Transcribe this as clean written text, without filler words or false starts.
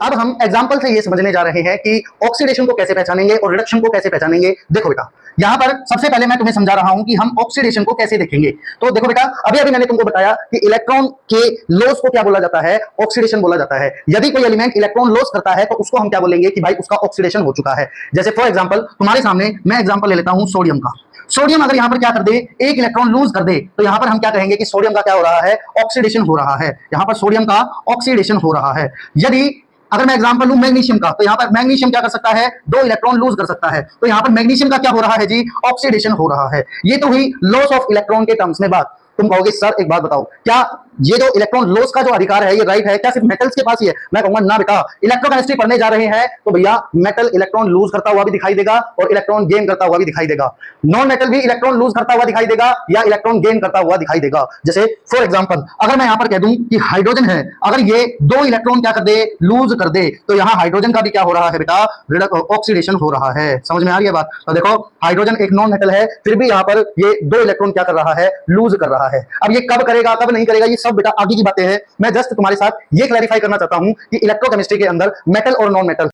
अब हम एग्जांपल से ये समझने जा रहे हैं कि ऑक्सीडेशन को कैसे पहचानेंगे और रिडक्शन को कैसे पहचानेंगे। देखो बेटा, यहां पर सबसे पहले मैं तुम्हें समझा रहा हूं कि हम ऑक्सीडेशन को कैसे देखेंगे। तो देखो बेटा, अभी अभी मैंने तुमको बताया कि इलेक्ट्रॉन के लॉस को क्या बोला जाता है, ऑक्सीडेशन बोला जाता है। यदि कोई एलिमेंट इलेक्ट्रॉन लॉस करता है तो उसको हम क्या बोलेंगे कि भाई उसका ऑक्सीडेशन हो चुका है। जैसे फॉर एग्जांपल तुम्हारे सामने मैं एग्जांपल ले लेता हूं सोडियम का। सोडियम अगर यहां पर क्या कर दे, एक इलेक्ट्रॉन लूज कर दे, तो यहां पर हम क्या कहेंगे कि सोडियम का क्या हो रहा है, ऑक्सीडेशन हो रहा है। यहां पर सोडियम का ऑक्सीडेशन हो रहा है। यदि अगर मैं एग्जांपल लूं मैग्नीशियम का, तो यहां पर मैग्नीशियम क्या कर सकता है, दो इलेक्ट्रॉन लूज कर सकता है। तो यहां पर मैग्नीशियम का क्या हो रहा है जी, ऑक्सीडेशन हो रहा है। ये तो हुई लॉस ऑफ इलेक्ट्रॉन के टर्म्स में बात। तुम कहोगे सर एक बात बताओ, क्या ये जो इलेक्ट्रॉन लॉस का जो अधिकार है ये राइट है क्या सिर्फ मेटल्स के पास ही है? मैं कहूंगा ना बेटा, इलेक्ट्रोकेमिस्ट्री पढ़ने जा रहे हैं तो भैया मेटल इलेक्ट्रॉन लूज करता हुआ भी दिखाई देगा और इलेक्ट्रॉन गेन करता हुआ भी दिखाई देगा। नॉन मेटल भी इलेक्ट्रॉन लूज करता हुआ दिखाई देगा या इलेक्ट्रॉन गेन करता हुआ दिखाई देगा। जैसे फॉर एग्जांपल अगर मैं यहां पर कह दूं कि हाइड्रोजन है, अगर ये दो इलेक्ट्रॉन क्या कर दे, लूज कर दे, तो यहां हाइड्रोजन का भी क्या हो रहा है बेटा, ऑक्सीडेशन हो रहा है। समझ में आ रही है बात? तो देखो हाइड्रोजन एक नॉन मेटल है, फिर भी यहां पर ये दो इलेक्ट्रॉन क्या कर रहा है, लूज कर रहा है। अब ये कब करेगा कब नहीं करेगा, ये सब बेटा आगे की बातें हैं। मैं जस्ट तुम्हारे साथ ये क्लैरिफाई करना चाहता हूं कि इलेक्ट्रोकेमिस्ट्री के अंदर मेटल और नॉन मेटल